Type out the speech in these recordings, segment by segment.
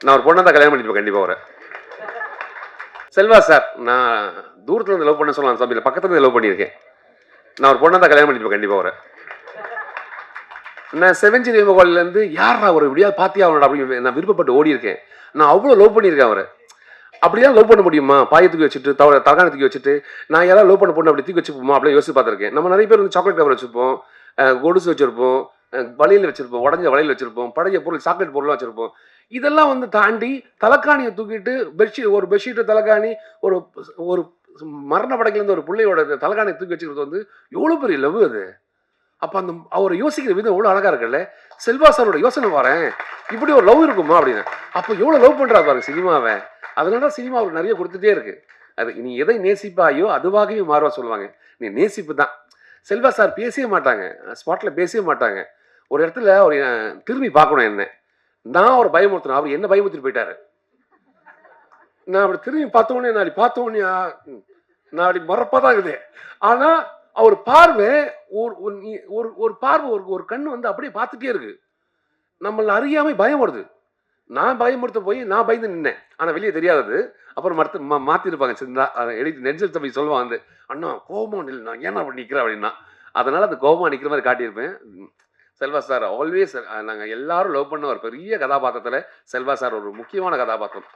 நான் ஒரு பொண்ணை தான் கல்யாணம் பண்ணிப்பேன் கண்டிப்பாக வரேன். செல்வா சார், நான் தூரத்தில் இருந்து லவ் பண்ண சொல்லலாம் தம்பி, பக்கத்துல இருந்து லவ் பண்ணியிருக்கேன். நான் ஒரு பொண்ணை தான் கல்யாணம் பண்ணிப்பேன் கண்டிப்பாக வரேன். நான் செவன்ஜி நியமகோலிலேருந்து யாரா ஒரு இப்படியாவது பாத்தியா அவனோட அப்படின்னு நான் விருப்பப்பட்டு ஓடி இருக்கேன். நான் அவ்வளோ லவ் பண்ணியிருக்கேன் அவரை. அப்படிலாம் லவ் பண்ண முடியுமா? பாயை தூக்கி வச்சுட்டு தலகாணி தூக்கி வச்சுட்டு நான் யாராவது லவ் பண்ண பொண்ணு அப்படி தூக்கி வச்சுப்போமா அப்படின்னு யோசிச்சு பார்த்துருக்கேன். நம்ம நிறைய பேர் வந்து சாக்லேட் கவர் வச்சுருப்போம், கொலுசு வச்சுருப்போம், வளையல் வச்சுருப்போம், உடஞ்ச வளையல் வச்சுருப்போம், பழைய பொருள் சாக்லேட் பொருளாக வச்சுருப்போம். இதெல்லாம் வந்து தாண்டி தலைக்காணியை தூக்கிட்டு ஒரு பெட்ஷீட்டு தலைக்காணி ஒரு ஒரு மரண படைக்கிலேருந்து ஒரு பிள்ளையோட தலைக்காணியை தூக்கி வச்சுக்கிறது வந்து எவ்வளோ பெரிய லவ் அது. அப்போ அந்த அவர் யோசிக்கிற விதம் எவ்வளோ அழகாக இருக்குல்ல. செல்வா சாரோட யோசனை வரேன், இப்படி ஒரு லவ் இருக்குமா அப்படின்னு. அப்போ எவ்வளோ லவ் பண்ணுறா பாருங்க சினிமாவை. அதனால தான் சினிமா அவருக்கு நிறைய கொடுத்துட்டே இருக்கு. அது நீ எதை நேசிப்பாயோ அதுவாகவே மாறுவா சொல்லுவாங்க. நீ நேசிப்பு தான். செல்வா சார் பேசவே மாட்டாங்க, ஸ்பாட்டில் பேசவே மாட்டாங்க. ஒரு இடத்துல அவர் திரும்பி பார்க்கணும் என்ன, நான் அவர் பயமுறுத்தினேன், அவர் என்ன பயமுறுத்திட்டு போயிட்டாரு. நான் அப்படி திரும்பி பார்த்தோன்னே நான் அப்படி மறப்பாக தான் இருக்குது. ஆனால் அவர் பார்வை ஒரு பார்வை ஒரு கண்ணு வந்து அப்படியே பார்த்துட்டே இருக்கு. நம்மள அறியாமல் பயம் வருது. நான் பயமுறுத்த போய் நான் பயந்து நின்னேன், ஆனால் வெளியே தெரியாதது. அப்புறம் மாற்றிருப்பாங்க சிந்தா எழுதி நெஞ்சல் தம்பி சொல்லுவான் வந்து, அண்ணா கோபம் இல்லை நான் ஏன்னா அப்படி நிற்கிறேன் அப்படின்னா. அதனால் அந்த கோபமாக நிற்கிற மாதிரி காட்டியிருப்பேன். செல்வா சார் ஆல்வேஸ் நாங்கள் எல்லாரும் லவ் பண்ண ஒரு பெரிய கதாபாத்திரத்தில் செல்வா சார் ஒரு முக்கியமான கதாபாத்திரம்.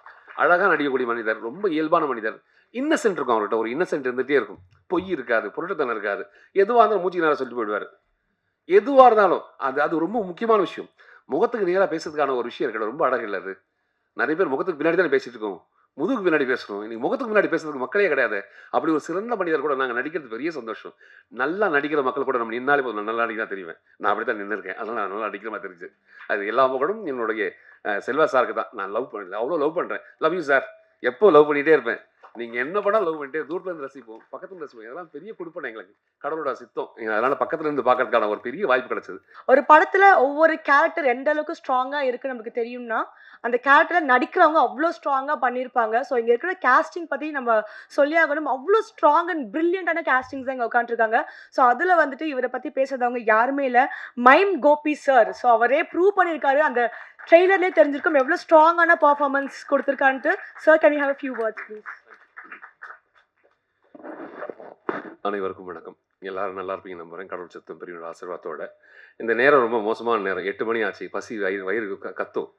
அழகாக நடிக்கக்கூடிய மனிதர், ரொம்ப இயல்பான மனிதர். இன்னசென்ட் இருக்கும் அவர்கிட்ட, ஒரு இன்னசென்ட் இருந்துகிட்டே இருக்கும். பொய் இருக்காது, புரட்டத்தனம் இருக்காது. எதுவாக இருந்தாலும் மூச்சு நேரம் சொல்லிட்டு போயிடுவார். எதுவாக இருந்தாலும் அது ரொம்ப முக்கியமான விஷயம். முகத்துக்கு நேராக பேசுறதுக்கான ஒரு விஷயம் இருக்கணும், ரொம்ப அழகு இல்லை அது. நிறைய பேர் முகத்துக்கு பின்னாடி தான் பேசிட்டு இருக்கோம், முதுகுக்கு பின்னாடி பேசணும். இன்னைக்கு முகத்துக்கு முன்னாடி பேசுறதுக்கு மக்களே கிடையாது. அப்படி ஒரு சிறந்த மனிதர் கூட நாங்கள் நடிக்கிறது பெரிய சந்தோஷம். நல்லா நடிக்கிற மக்கள் கூட நம்ம நின்னாலே போதும், நான் நல்லா நடிக்க தெரியுவேன். நான் அப்படி தான் நின்றுருக்கேன், அதனால் நான் நல்லா நடிக்கிற மாதிரி தெரிஞ்சு. அது எல்லா மகளும் என்னுடைய செல்வா சாருக்கு தான் நான் லவ் பண்ணல, அவ்வளோ லவ் பண்ணுறேன். லவ் யூ சார், எப்போ லவ் பண்ணிகிட்டே இருப்பேன். நீங்கள் என்ன பண்ணால் லவ் பண்ணிட்டு தூரத்துல இருந்து ரசிப்போம், பக்கத்துல இருந்து ரசிப்போம். இதெல்லாம் பெரிய கொடுப்பனை எங்களுக்கு, கடவுளோட சித்தம். அதனால பக்கத்துல இருந்து பார்க்கறதுக்கான ஒரு பெரிய வாய்ப்பு கிடைச்சது. ஒரு படத்துல ஒவ்வொரு கேரக்டர் எந்த அளவுக்கு ஸ்ட்ராங்கா இருக்கு நமக்கு தெரியும்னா, அந்த கேரக்டர்ல நடிக்கிறவங்க அவ்வளோ ஸ்ட்ராங்கா பண்ணியிருப்பாங்க. ஸோ இங்க இருக்கிற கேஸ்டிங் பத்தி நம்ம சொல்லி ஆகணும். அவ்வளோ ஸ்ட்ராங் அண்ட் பிரில்லியண்டான கேஸ்டிங்ஸ் தான் இங்க உட்காந்துருக்காங்க. ஸோ அதுல வந்துட்டு இவரை பத்தி பேசுறதவங்க யாருமே இல்லை, மைம் கோபி சார். ஸோ அவரே ப்ரூவ் பண்ணியிருக்காரு. அந்த ட்ரெய்லர்லேயே தெரிஞ்சிருக்கும் எவ்வளோ ஸ்ட்ராங்கான பர்ஃபார்மன்ஸ் கொடுத்துருக்கான்ட்டு. Sir, can you have a few words please? அனைவருக்கும் வணக்கம். எல்லாரும் நல்லா இருப்பீங்க நம்புறேன், கடவுள் சித்தம் பெரிய ஆசீர்வாதத்தோட. இந்த நேரம் ரொம்ப மோசமான நேரம், 8 மணி ஆச்சு. பசி வயிறு கத்தும்,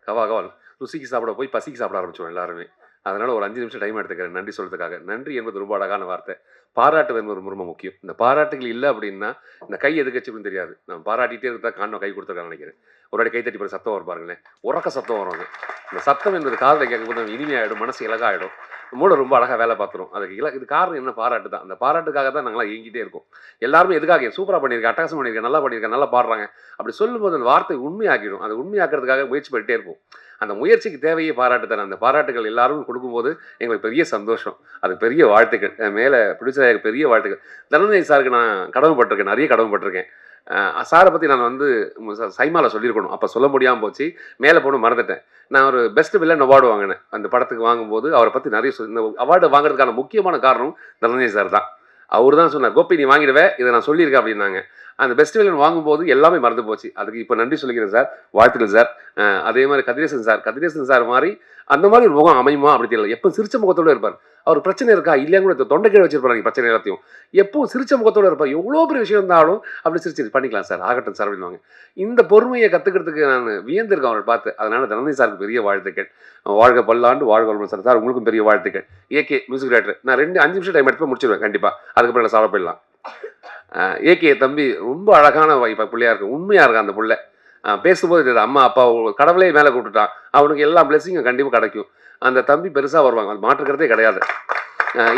கவால் ருசிக்கு சாப்பிட போய் பசிக்கு சாப்பிட ஆரம்பிச்சோம் எல்லாருமே. அதனால ஒரு 5 நிமிஷம் டைம் எடுத்துக்கிறேன் நன்றி சொல்றதுக்காக. நன்றி என்பது ரொம்ப அழகான வார்த்தை. பாராட்டுவது என்பது ரொம்ப முக்கியம். இந்த பாராட்டுகள் இல்லை அப்படின்னா இந்த கை எதுக்கு வச்சுன்னு தெரியாது. நம்ம பாராட்டிகிட்டே இருந்தால் காரணம் கை கொடுத்துருக்கான்னு நினைக்கிறேன். ஒரு வாட்டி கை தட்டி போகிற சத்தம் வரும் பாருங்களேன், உறக்க சத்தம் வரும். அது இந்த சத்தம் என்பது காதில் கேட்கும்போது நம்ம இனிமையாகிடும், மனசு இலகாயிடும், மூளை ரொம்ப அழகாக வேலை பார்த்துரும். அதுக்கு இது காரணம் என்ன? பாராட்டு தான். அந்த பாராட்டுக்காக தான் நாங்களாம் இயங்கிட்டே இருக்கோம். எல்லாருமே எதுக்காக சூப்பராக பண்ணியிருக்கேன், அட்டகாசம் பண்ணியிருக்கேன், நல்லா பண்ணியிருக்கேன், நல்லா பாடுறாங்க அப்படி சொல்லும்போது அந்த வார்த்தை உண்மையாக்கிடும். அது உண்மையாக்குறதுக்காக முயற்சி பண்ணிட்டே இருப்போம். அந்த முயற்சிக்கு தேவையே பாராட்டு தானே. அந்த பாராட்டுகள் எல்லாரும் கொடுக்கும்போது எங்களுக்கு பெரிய சந்தோஷம், அது பெரிய வாழ்த்துக்கள். மேலே பிடிச்ச பெரிய வாழ்த்துக்கள். தனஞ்சய் சாருக்கு நான் கடமைப்பட்டிருக்கேன், நிறைய கடமைப்பட்டிருக்கேன். சாரை பற்றி நான் வந்து சைமாவில் சொல்லியிருக்கணும், அப்போ சொல்ல முடியாமல் போச்சு, மேலே போகணும் மறந்துட்டேன். நான் ஒரு பெஸ்ட் வில்லன் அவார்டு வாங்கினேன் அந்த படத்துக்கு. வாங்கும்போது அவரை பற்றி நிறைய இந்த அவார்டு வாங்குறதுக்கான முக்கியமான காரணம் தனஞ்சய் சார் தான். அவர் தான் சொன்னார், கோபி நீ வாங்கிடுவேன், இதை நான் சொல்லியிருக்கேன் அப்படின்னாங்க. அந்த பெஸ்ட் வில்லன் வாங்கும்போது எல்லாமே மறந்து போச்சு. அதுக்கு இப்போ நன்றி சொல்லிக்கிறேன் சார், வாழ்த்துக்கள் சார். அதே மாதிரி கதிரேசன் சார் மாதிரி அந்த மாதிரி ஒரு முகம் அமையுமா அப்படி தெரியல. எப்போ சிரிச்ச முகத்தோடு இருப்பார். அவர் பிரச்சனை இருக்கா இல்லையா கூட தொண்டைக்கீழே வச்சிருப்பாங்க பிரச்சனை எல்லாத்தையும். எப்பவும் சிரிச்ச முகத்தோடு இருப்பார். எவ்வளோ பெரிய விஷயம் இருந்தாலும் அப்படி சிரிச்சு பண்ணிக்கலாம் சார், ஆகட்டும் சார் அப்படின்வாங்க. இந்த பொறுமையை கற்றுக்கிறதுக்கு நான் வியந்திருக்கேன் அவரை பார்த்து. அதனால தனஞ்சய் சாருக்கு பெரிய வாழ்த்துக்கள். வாழ்க பல்லாண்டு, வாழ்க வளமுடன் சார். சார் உங்களுக்கும் பெரிய வாழ்த்துக்கள். AK music director. நான் 5 நிமிஷம் டைம் எடுத்து முடிச்சிடுவேன் கண்டிப்பாக, அதுக்கப்புறம் நான் சாப்பிட போயிடலாம். ஏகே தம்பி ரொம்ப அழகான பிள்ளையா இருக்கு, உண்மையாக இருக்கு அந்த பிள்ளை. பேசும்போது அம்மா அப்பா கடவுளே மேலே கூப்பிட்டுட்டான், அவனுக்கு எல்லா பிளெஸிங்கும் கண்டிப்பாக கிடைக்கும். அந்த தம்பி பெருசாக வருவாங்க, அது மாற்றுக்கிறதே கிடையாது.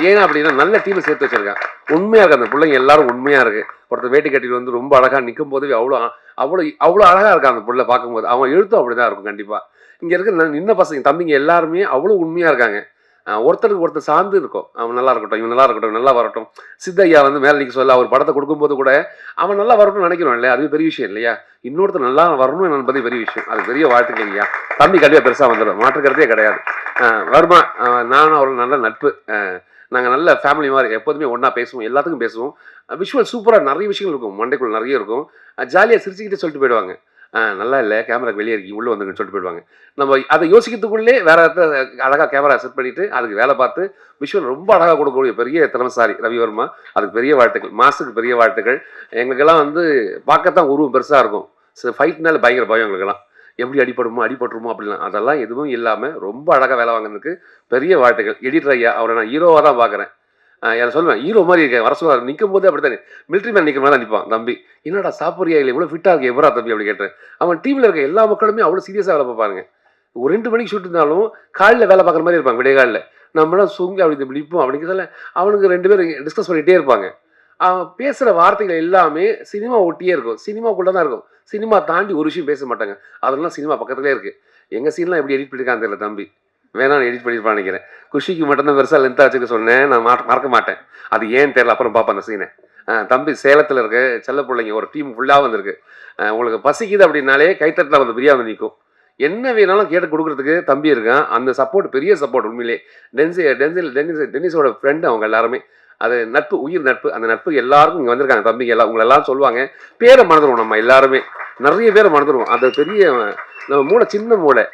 ஏன்னா அப்படின்னா நல்ல டீமை சேர்த்து வச்சிருக்கேன். உண்மையாக இருக்குது அந்த பிள்ளைங்க எல்லாரும், உண்மையாக இருக்குது. ஒருத்தர் வேட்டி கட்டிட்டு வந்து ரொம்ப அழகாக நிற்கும் போது அவ்வளோ அழகாக இருக்கா அந்த பிள்ளை பார்க்கும்போது. அவன் எழுத்தும் அப்படி தான் இருக்கும் கண்டிப்பாக. இங்கே இருக்கிற நின்ன பசங்க தம்பிங்க எல்லாருமே அவ்வளோ உண்மையாக இருக்காங்க. ஒருத்தருக்கு ஒருத்தர் சார்ந்து இருக்கும். அவன் நல்லா இருக்கட்டும், இவன் நல்லா இருக்கட்டும், நல்லா வரட்டும். சித்தையா வந்து மேலே நிற்க சொல்ல அவர் படத்தை கொடுக்கும்போது கூட அவன் நல்லா வரணும்னு நினைக்கிறோம் இல்லையா, அது பெரிய விஷயம் இல்லையா. இன்னொருத்தர் நல்லா வரணும் என்பது பெரிய விஷயம், அது பெரிய வாழ்த்துக்கள் இல்லையா. தம்பி கண்டிப்பாக பெருசாக வந்துடும், மாற்றுக்கிறதே கிடையாது. வருமா, நானும் அவர்கள் நல்ல நட்பு. நாங்கள் நல்ல ஃபேமிலி மாதிரி எப்போதுமே ஒன்றா பேசுவோம், எல்லாத்துக்கும் பேசுவோம். விஷுவல் சூப்பராக நிறைய விஷயங்கள் இருக்கும், மண்டைக்குள்ள நிறைய இருக்கும். ஜாலியாக சிரிச்சுக்கிட்டே சொல்லிட்டு போயிடுவாங்க. நல்லா இல்லை, கேமராக்கு வெளியே இருக்கீங்க, உள்ளே வந்துங்கன்னு சொல்லிட்டு போயிடுவாங்க. நம்ம அதை யோசிக்கிறதுக்குள்ளே வேற அழகாக கேமரா செட் பண்ணிட்டு அதுக்கு வேலை பார்த்து விஷுவல் ரொம்ப அழகாக கொடுக்கக்கூடிய பெரிய திறமசாரி ரவிவர்மா. அதுக்கு பெரிய வாழ்த்துக்கள், மாசுக்கு பெரிய வாழ்த்துக்கள். எங்களுக்கெல்லாம் வந்து பார்க்கத்தான் உருவம் பெருசாக இருக்கும், ஃபைட்னால பயங்கர பயம் எங்களுக்கெல்லாம். எப்படி அடிபட்டுருமோ அப்படிலாம், அதெல்லாம் எதுவும் இல்லாமல் ரொம்ப அழகாக வேலை வாங்கினதுக்கு பெரிய வாழ்த்துக்கள். எடிட்டர் ஐயா, அவரை நான் ஹீரோவாக தான் பார்க்குறேன். யாரை சொல்லுவேன், ஹீரோ மாதிரி இருக்கேன், வர சொல்லுவார். நிற்கும் போது அப்படி தானே, மிலிட்ரி மேன் நிற்கிற மாதிரி தான் நிற்பான் தம்பி. என்னடா சாப்பிட்றியா இல்லை, இவ்வளோ ஃபிட்டாக இருக்கு, எவ்வளோ தம்பி அப்படி கேட்டேன். அவன் டீமில் இருக்க எல்லா மக்களுமே அவ்வளோ சீரியஸாக வேலை பார்ப்பாங்க. ஒரு 2 மணிக்கு ஷூட் இருந்தாலும் காலையில் வேலை பார்க்குற மாதிரி இருப்பாங்க, விடிய காலில். நம்மளாம் சுங்கி அப்படி நிற்போம் அப்படிங்கிறதால அவனுக்கு 2 பேர் டிஸ்கஸ் பண்ணிகிட்டே இருப்பாங்க. அவன் பேசுகிற வார்த்தைகள் எல்லாமே சினிமா ஒட்டியே இருக்கும், சினிமாக்குள்ளே தான் இருக்கும். சினிமா தாண்டி ஒரு விஷயம் பேச மாட்டாங்க. அதெல்லாம் சினிமா பக்கத்துலேயே இருக்குது. எங்கள் சீன்லாம் எப்படி எடிட் பண்ணியிருக்கான்னு தெரியல தம்பி, வேணாம் எடிட் பண்ணியிருப்பான்னு நினைக்கிறேன். குஷிக்கு மட்டும்தான் பெருசாக லென்த்தாக வச்சுக்க சொன்னேன், நான் மறக்க மாட்டேன். அது ஏன்னு தெரியல, அப்புறம் பார்ப்பேன் அந்த சீனை. தம்பி சேலத்தில் இருக்க செல்ல பிள்ளைங்க ஒரு டீம் ஃபுல்லாக வந்திருக்கு. உங்களுக்கு பசிக்குது அப்படின்னாலே கைத்தட்டில் வந்து பிரியாணி நிற்கும். என்ன வேணாலும் கேட்டு கொடுக்குறதுக்கு தம்பி இருக்கான். அந்த சப்போர்ட் பெரிய சப்போர்ட் உண்மையிலே. டென்னிஸோட ஃப்ரெண்டு அவங்க எல்லாருமே. அது நட்பு, உயிர் நட்பு. அந்த நட்பு எல்லாருக்கும் இங்கே வந்திருக்காங்க தம்பிங்க எல்லாம். உங்களை எல்லாம் சொல்லுவாங்க, பேரை மறந்துடுவோம் நம்ம எல்லாருமே, நிறைய பேரை மறந்துடுவோம். அது பெரிய நம்ம மூளை, சின்ன மூளை,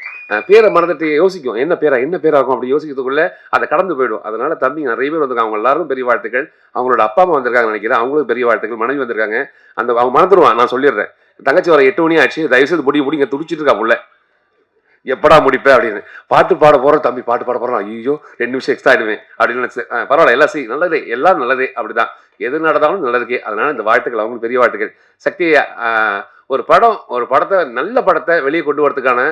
பேரை மறந்துட்டு யோசிக்கும், என்ன பேரா இருக்கும் அப்படி யோசிக்கிறதுக்குள்ள அதை கடந்து போயிடும். அதனால தம்பி நிறைய பேர் வந்திருக்காங்க, அவங்க எல்லாருக்கும் பெரிய வாழ்த்துக்கள். அவங்களோட அப்பா அம்மா வந்திருக்காங்க நினைக்கிறேன், அவங்களுக்கு பெரிய வாழ்த்துக்கள். மனைவி வந்திருக்காங்க. அவங்க மறந்துடுவான், நான் சொல்லிடுறேன். தங்கச்சி வர 8 மணி ஆச்சு, தயவுசெய்து முடிங்க துடிச்சிட்டு இருக்கா புள்ள, எப்படா முடிப்பேன் அப்படின்னு. பாட்டு பாட போகிறோம் தம்பி, பாட்டு பாட போகிறோம், ஐயோ 2 நிமிஷம் எக்ஸ்ட்ரா ஆகிடுவேன் அப்படின்னு நினச்சி, பரவாயில்ல எல்லாம் நல்லதே, எல்லாம் நல்லதே, அப்படிதான் எது நடந்தாலும் நல்லதுக்கே. அதனால இந்த வாழ்த்துக்கள், அவங்களுக்கு பெரிய வாழ்த்துக்கள். சக்தி, ஒரு படத்தை நல்ல படத்தை வெளியே கொண்டு வரதுக்கான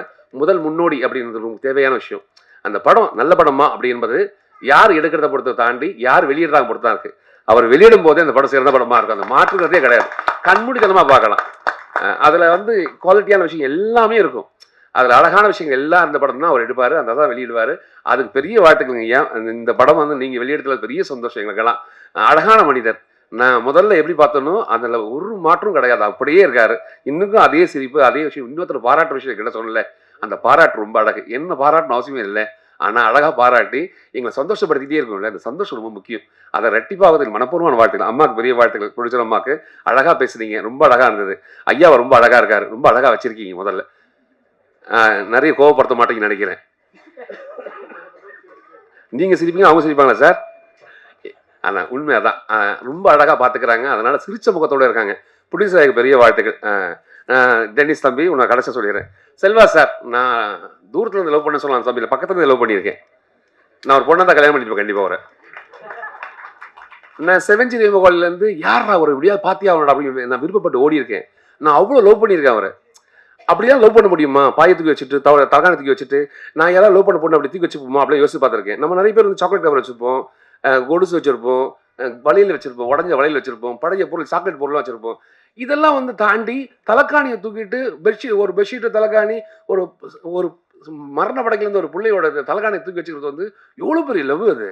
முதல் முன்னோடி அப்படின்றது தேவையான விஷயம். அந்த படம் நல்ல படமா அப்படி என்பது யார் எடுக்கிறத பொறுத்த தாண்டி யார் வெளியிடுறாங்க பொறுத்தா இருக்கு. அவர் வெளியிடும் போதே அந்த படம் சிறந்த படமா இருக்கும், அந்த மாற்றுக்கிறதே கிடையாது. கண்மூடித்தனமா பார்க்கலாம். அதுல வந்து குவாலிட்டியான விஷயம் எல்லாமே இருக்கும். அதில் அழகான விஷயங்கள் எல்லாம் அந்த படம் தான் அவர் எடுப்பார், அந்த தான் வெளியிடுவார். அதுக்கு பெரிய வாழ்த்துக்களுங்க. ஏன் இந்த படம் வந்து நீங்கள் வெளியிடத்துல பெரிய சந்தோஷம் எங்களுக்கெல்லாம். அழகான மனிதர். நான் முதல்ல எப்படி பார்த்தனோ அதில் ஒரு மாற்றம் கிடையாது, அப்படியே இருக்காரு. இன்னும் அதே சிரிப்பு, அதே விஷயம். இன்னொருத்தர் பாராட்டு விஷயம் கிட்ட சொல்லலை, அந்த பாராட்டு ரொம்ப அழகு. என்ன பாராட்டுன்னு அவசியமே இல்லை, ஆனால் அழகாக பாராட்டி எங்களை சந்தோஷப்படுத்திட்டே இருக்கும்ல, அந்த சந்தோஷம் ரொம்ப முக்கியம். அதை ரெட்டிப்பாவதில் மனப்பூர்வமான வாழ்த்துக்கள். அம்மாவுக்கு பெரிய வாழ்த்துக்கள். ப்ரொடியூசர் அம்மாவுக்கு அழகாக பேசுனீங்க, ரொம்ப அழகாக இருந்தது. ஐயா ரொம்ப அழகாக இருக்காரு, ரொம்ப அழகாக வச்சிருக்கீங்க. முதல்ல நிறைய கோவப்படுத்த மாட்டேங்கன்னு நினைக்கிறேன். நீங்க சிரிப்பீங்க, அவங்க சிரிப்பாங்களா சார்? ஆனால் உண்மை அதான், ரொம்ப அழகாக பார்த்துக்கிறாங்க. அதனால சிரிச்ச முகத்தோடு இருக்காங்க. ப்ரொடியூசருக்கு பெரிய வாழ்த்துக்கள். டென்னிஸ் தம்பி, உன்னை கடைசியாக சொல்லிடுறேன். செல்வா சார், நான் தூரத்துல இருந்து லவ் பண்ண சொல்லலாம் தம்பி, இல்லை பக்கத்துல இருந்து லவ் பண்ணியிருக்கேன். நான் ஒரு பொண்ணை தான் கல்யாணம் பண்ணிட்டு கண்டிப்பாக வரேன். நான் செவன்ஜி கோயிலேருந்து யாரா ஒரு இப்படியாவது பாத்தியா அவனோட அப்படின்னு நான் விருப்பப்பட்டு ஓடி இருக்கேன். நான் அவ்வளோ லவ் பண்ணியிருக்கேன் அவரை. அப்படிலாம் லவ் பண்ண முடியுமா? பாயை தூக்கி வச்சுட்டு, தலகாணி தூக்கி வச்சுட்டு, நான் யாராவது லவ் பண்ண பொண்ணு அப்படி தூக்கி வச்சுப்போமா அப்படின்னு யோசிச்சு பார்த்துருக்கேன். நம்ம நிறைய பேர் வந்து சாக்லேட் கவர் வச்சுருப்போம், கொலுசு வச்சுருப்போம், வளையல் வச்சுருப்போம், உடஞ்ச வளையல் வச்சுருப்போம், பழைய பொருள் சாக்லேட் பொருளாக வச்சுருப்போம். இதெல்லாம் வந்து தாண்டி தலைக்காணியை தூக்கிட்டு ஒரு பெட்ஷீட்டு தலைக்காணி, ஒரு ஒரு மரண படைக்கிலேருந்து ஒரு பிள்ளையோட தலைக்காணியை தூக்கி வச்சுக்கிறது வந்து எவ்வளோ பெரிய லவ் அது.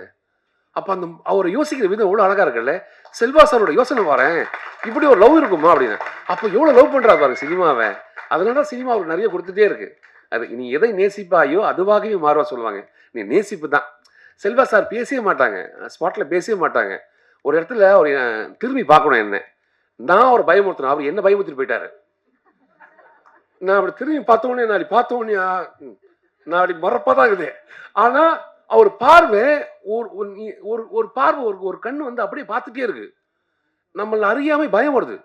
அப்போ அந்த அவர் யோசிக்கிற விதம் எவ்வளோ அழகாக இருக்குல்ல. செல்வா சாரோட யோசனை வரேன், இப்படி ஒரு லவ் இருக்குமா அப்படின்னு. அப்போ எவ்வளோ லவ் பண்ணுறா பாருங்க சினிமாவை. அதனால தான் சினிமா அவருக்கு நிறைய கொடுத்துட்டே இருக்கு. அது நீ எதை நேசிப்பாயோ அதுவாகவே மாறுவா சொல்லுவாங்க. நீ நேசிப்பு தான். செல்வா சார் பேசவே மாட்டாங்க, ஸ்பாட்டில் பேசவே மாட்டாங்க. ஒரு இடத்துல அவர் திரும்பி பார்க்கணும் என்ன, நான் அவர் பயமுறுத்தினேன், அவர் என்ன பயமுறுத்திட்டு போயிட்டாரு. நான் அப்படி திரும்பி பார்த்தோன்னே நான் அப்படி மறப்பாக தான் இருக்குது. ஆனால் அவர் பார்வை ஒரு பார்வை, ஒரு கண்ணு வந்து அப்படியே பார்த்துட்டே இருக்கு. நம்மள அறியாமல் பயம் வருது.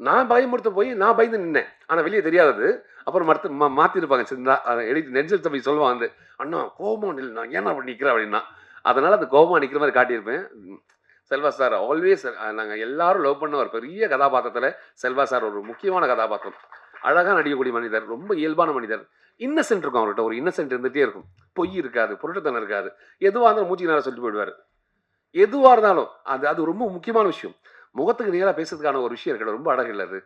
நான் பயமுறுத்த போய் நான் பயந்து நின்னேன், ஆனால் வெளியே தெரியாதது. அப்புறம் மாற்றிருப்பாங்க சிந்தா எழுதி நெஞ்சல் தம்பி சொல்லுவான் வந்து, அண்ணா கோபம் இல்லை, நான் ஏன்னா அப்படி நிற்கிறேன் அப்படின்னா. அதனால் அந்த கோபமாக நிற்கிற மாதிரி காட்டியிருப்பேன். செல்வா சார் ஆல்வேஸ், நாங்கள் எல்லாரும் லவ் பண்ண ஒரு பெரிய கதாபாத்திரத்தில் செல்வா சார் ஒரு முக்கியமான கதாபாத்திரம். அழகாக நடிக்கக்கூடிய மனிதர், ரொம்ப இயல்பான மனிதர். இன்னசென்ட் இருக்கும் அவர்கிட்ட, ஒரு இன்னசென்ட் இருந்துகிட்டே இருக்கும். பொய் இருக்காது, பொருட்டத்தனம் இருக்காது. எதுவாக இருந்தாலும் மூச்சு நேரம் சொல்லிட்டு போயிடுவார். எதுவாக இருந்தாலும் அது ரொம்ப முக்கியமான விஷயம். முகத்துக்கு நேராக பேசுறதுக்கான ஒரு விஷயம் இருக்கிறது ரொம்ப அழகு இல்லை. அது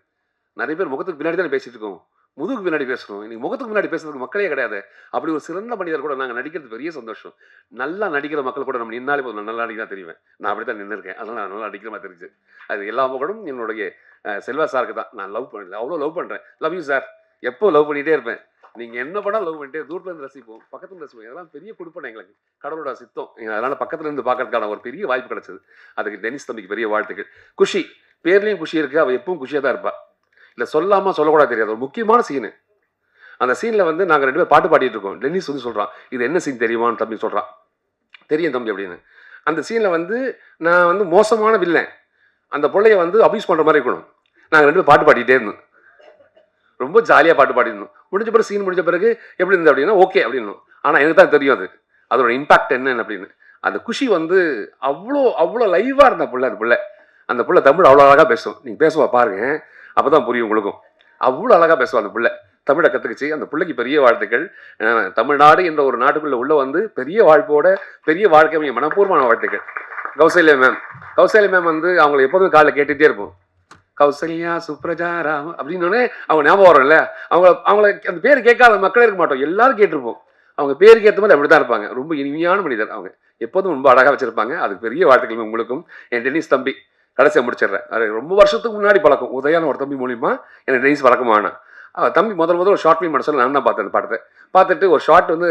நிறைய பேர் முகத்துக்கு பின்னாடி தான் பேசிட்டு இருக்கோம், முதுகுக்கு பின்னாடி பேசணும். இன்னைக்கு முகத்துக்கு முன்னாடி பேசுறதுக்கு மக்களே கிடையாது. அப்படி ஒரு சிறந்த மனிதர் கூட நாங்கள் நடிக்கிறது பெரிய சந்தோஷம். நல்லா நடிக்கிற மக்கள் கூட நம்ம நின்னாலே போதும், நான் நல்லா நடிக்க தான் தெரியுவேன். நான் அப்படி தான் நின்றுருக்கேன், அதனால் நான் நல்லா நடிக்கிற மாதிரி தெரிஞ்சு. அது எல்லா மக்களும் என்னுடைய செல்வா சாருக்கு தான் நான் லவ் பண்ணல, அவ்வளோ லவ் பண்ணுறேன். லவ் யூ சார், எப்போ லவ் பண்ணிகிட்டே இருப்பேன். நீங்கள் என்ன பண்ணால் லவ் பண்ணிட்டு தூரத்துலேருந்து ரசிப்போம், பக்கத்துலேருந்து ரசிப்போம். இதெல்லாம் பெரிய கொடுப்பேன் எங்களுக்கு, கடவுளோட சித்தம். அதனால் பக்கத்துலேருந்து பார்க்கறதுக்கான ஒரு பெரிய வாய்ப்பு கிடைச்சது. அதுக்கு டென்னிஸ் தம்பிக்கு பெரிய வாழ்த்துக்கள். குஷி, பேர்லேயும் குஷி இருக்குது, அவள் எப்பவும் குஷியாக தான் இருப்பாள். இல்லை சொல்லாமல் சொல்லக்கூடாது தெரியாது, ஒரு முக்கியமான சீனு. அந்த சீனில் வந்து நாங்கள் 2 பேரும் பாட்டு பாடிட்டு இருக்கோம். டென்னிஸ் வந்து சொல்கிறான், இது என்ன சீன் தெரியுமான்னு தம்பி சொல்கிறான். தெரியும் தம்பி அப்படின்னு. அந்த சீனில் வந்து நான் வந்து மோசமான வில்லன், அந்த பிள்ளைய வந்து அபியூஸ் பண்ணுற மாதிரி இருக்கணும். நாங்கள் 2 பேரும் பாட்டு பாடிட்டே இருந்தோம், ரொம்ப ஜாலியாக பாட்டு பாடிருந்தோம். முடிஞ்ச பிறகு சீன் முடிஞ்ச பிறகு எப்படி இருந்தது அப்படின்னா ஓகே அப்படின்னும். ஆனால் எனக்கு தான் தெரியும் அது அதோட இம்பாக்ட் என்னன்னு அப்படின்னு. அந்த குஷி வந்து அவ்வளோ அவ்வளோ லைவாக இருந்த பிள்ளை. அந்த பிள்ளை தமிழ் அவ்வளோ அழகாக பேசும். நீங்கள் பேசுவா பாருங்க, அப்போ தான் புரியும் உங்களுக்கும். அவ்வளோ அழகாக பேசுவோம் அந்த பிள்ளை. தமிழை கற்றுக்குச்சு. அந்த பிள்ளைக்கு பெரிய வாழ்த்துக்கள். தமிழ்நாடு என்ற ஒரு நாட்டுக்குள்ளே உள்ள வந்து பெரிய வாழ்க்கையோட பெரிய வாழ்க்கை மனப்பூர்வமான வாழ்த்துக்கள். கௌசல்யா மேம் வந்து அவங்களை எப்போதும் காலைல கேட்டுகிட்டே இருப்போம். கௌசல்யா சுப்ரஜா ராம் அப்படின்னோடனே அவங்க ஞாபகம் வரும்ல. அவங்கள அந்த பேர் கேட்காத மக்களே இருக்க மாட்டோம், எல்லாரும் கேட்டிருப்போம். அவங்க பேருக்கு ஏற்ற மாதிரி அப்படி தான் இருப்பாங்க. ரொம்ப இனிமையான மனிதர் அவங்க, எப்போதும் ரொம்ப அழகாக வச்சிருப்பாங்க. அதுக்கு பெரிய வாழ்த்துக்கள் உங்களுக்கும். என் டென்னிஸ் தம்பி கடைசியாக முடிச்சிடுறேன். அது ரொம்ப வருஷத்துக்கு முன்னாடி பழக்கம். உதயான ஒரு தம்பி மூலியமா எனக்கு டென்னிஸ் பழக்கமான தம்பி முதல் ஒரு ஷார்ட் ஃபிலிம் பண்ண சொல்ல நான் தான் பார்த்தேன். அந்த படத்தை பார்த்துட்டு ஒரு ஷார்ட் வந்து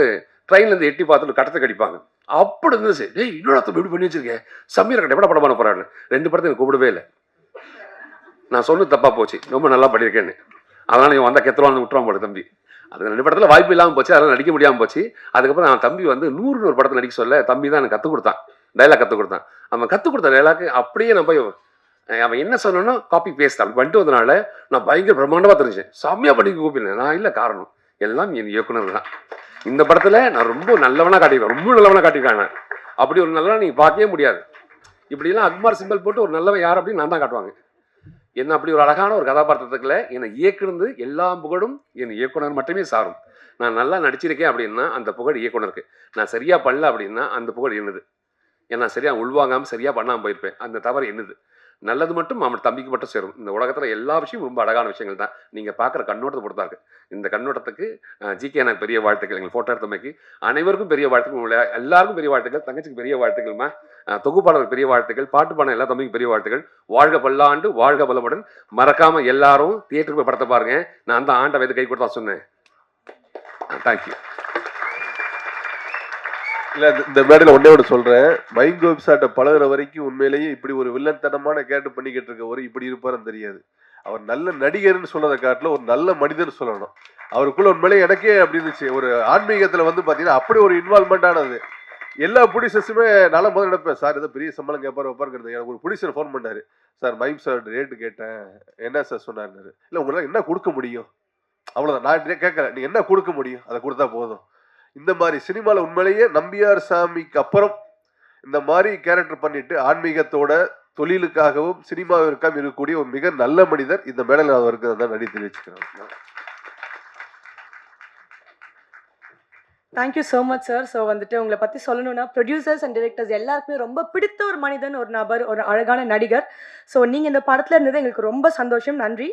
ட்ரெயின்லேருந்து எட்டி பார்த்துட்டு கட்டத்தை கடிப்பாங்க. அப்படி இருந்துச்சு. ஏய் இன்னொரு தம்பி எப்படி பண்ணி வச்சிருக்கேன், சமீர கட்ட எப்படி படம் பண்ண போறாரு. 2 படத்தை எனக்கு கூப்பிடவே இல்லை. நான் சொன்னது தப்பா போச்சு, ரொம்ப நல்லா பண்ணியிருக்கேன்னு. அதனால நீ வந்தால் கெத்துருவான்னு விட்டுருவான் போல தம்பி. அது 2 படத்தில் வாய்ப்பு இல்லாமல் போச்சு, அதெல்லாம் நடிக்க முடியாமல் போச்சு. அதுக்கப்புறம் நான் தம்பி வந்து 100 படத்தில் நடிக்க சொல்ல தம்பி தான் எனக்கு கற்றுக் கொடுத்தான், டைலாக் கற்றுக் கொடுத்தான். அவன் கற்றுக் கொடுத்த டைலாக்கு அப்படியே நான் போய் அவன் என்ன சொன்னோன்னா காப்பி பேஸ்ட் அப்படி பண்ணிட்டு வந்தனால நான் பயங்கர பிரம்மாண்டமாக தெரிஞ்சேன். செம்மையாக பண்ணி கூப்பிடுறேன். நான் இல்லை காரணம் எல்லாம் என் இயக்குனர் தான். இந்த படத்தில் நான் ரொம்ப நல்லவனாக காட்டியிருக்கேன், ரொம்ப நல்லவனாக காட்டியிருக்காங்க. அப்படி ஒரு நல்லவனா நீங்கள் பார்க்கவே முடியாது. இப்படிலாம் அக்மார் சிம்பிள் போட்டு ஒரு நல்லவன் யார் அப்படின்னு நான் தான் காட்டுவாங்க. என்ன அப்படி ஒரு அழகான ஒரு கதாபாத்திரத்துக்குள்ள என்னை இயக்குனது எல்லா புகழும் என் இயக்குனர் மட்டுமே சாரும். நான் நல்லா நடிச்சிருக்கேன் அப்படின்னா அந்த புகழ் இயக்குனருக்கு. நான் சரியா பண்ணல அப்படின்னா அந்த புகழ் என்னது. ஏன்னா சரியா உள்வாங்காமல் சரியா பண்ணாமல் போயிருப்பேன், அந்த தவறு என்னது. நல்லது மட்டும் அவன் தம்பிக்கு மட்டும் சேரும். இந்த உலகத்தில் எல்லா விஷயமும் ரொம்ப அழகான விஷயங்கள் தான். நீங்கள் பார்க்குற கண்ணோட்டத்தை பொறுத்தா இருக்கு. இந்த கண்ணோட்டத்துக்கு ஜிகே எனக்கு பெரிய வாழ்த்துக்கள். எங்கள் ஃபோட்டோ எடுத்தமைக்கு அனைவருக்கும் பெரிய வாழ்த்துக்கள், எல்லாருக்கும் பெரிய வாழ்த்துக்கள். தங்கச்சிக்கு பெரிய வாழ்த்துக்கள்மா, தொகுப்பாளருக்கு பெரிய வாழ்த்துக்கள், பாட்டு பாடம் எல்லா தம்பிக்கும் பெரிய வாழ்த்துக்கள். வாழ்க பல்லாண்டு, வாழ்க பலமுடன். மறக்காம எல்லாரும் தியேட்டருக்கு போய் படத்தை பாருங்க. நான் அந்த ஆண்டை வைத்து கை கொடுத்தா சொன்னேன். தேங்க்யூ. இல்ல இந்த மேடையில ஒன்னே ஒன்று சொல்றேன். மைண்ட் கோபிசாட்ட பழகுற வரைக்கும் உண்மையிலேயே இப்படி ஒரு வில்லத்தனமான கேட்டு பண்ணிக்கிட்டு இருக்கவர் இப்படி இருப்பாருன்னு தெரியாது. அவர் நல்ல நடிகர்னு சொன்னதை காட்டில ஒரு நல்ல மனிதன் சொல்லணும். அவருக்குள்ள உண்மையிலேயே எனக்கே அப்படி இருந்துச்சு. ஒரு ஆன்மீகத்துல வந்து பாத்தீங்கன்னா அப்படி ஒரு இன்வால்மெண்ட் ஆனது. எல்லா ப்ரொடியூசர்ஸுமே நல்லா முதல்ல நினைப்பேன், சார் ஏதோ பெரிய சம்பளம் கேட்பாரு வைப்பாருங்கிறது. எனக்கு ஒரு ப்ரொடியூசர் ஃபோன் பண்ணாரு, சார் மைம் சார் ரேட்டு கேட்டேன், என்ன சார் சொன்னாரு. இல்லை உங்களால் என்ன கொடுக்க முடியும், அவ்வளோதான். நான் கேட்கல, நீ என்ன கொடுக்க முடியும் அதை கொடுத்தா போதும். இந்த மாதிரி சினிமாவில் உண்மையிலேயே நம்பியார் சாமிக்கு அப்புறம் இந்த மாதிரி கேரக்டர் பண்ணிட்டு ஆன்மீகத்தோட தொழிலுக்காகவும் சினிமாவிற்காகவும் இருக்கக்கூடிய ஒரு மிக நல்ல மனிதர் இந்த மேடையில் அவருக்கு தான் நன்றி தெரிவிச்சுக்கிறேன். Thank you so much sir. So வந்துட்டு உங்களை பற்றி சொல்லணும்னா ப்ரொடியூசர்ஸ் அண்ட் டிரெக்டர்ஸ் எல்லாருக்குமே ரொம்ப பிடித்த ஒரு மனிதன், ஒரு நபர், ஒரு அழகான நடிகர். ஸோ நீங்கள் இந்த படத்தில் இருந்தது எங்களுக்கு ரொம்ப சந்தோஷம். நன்றி.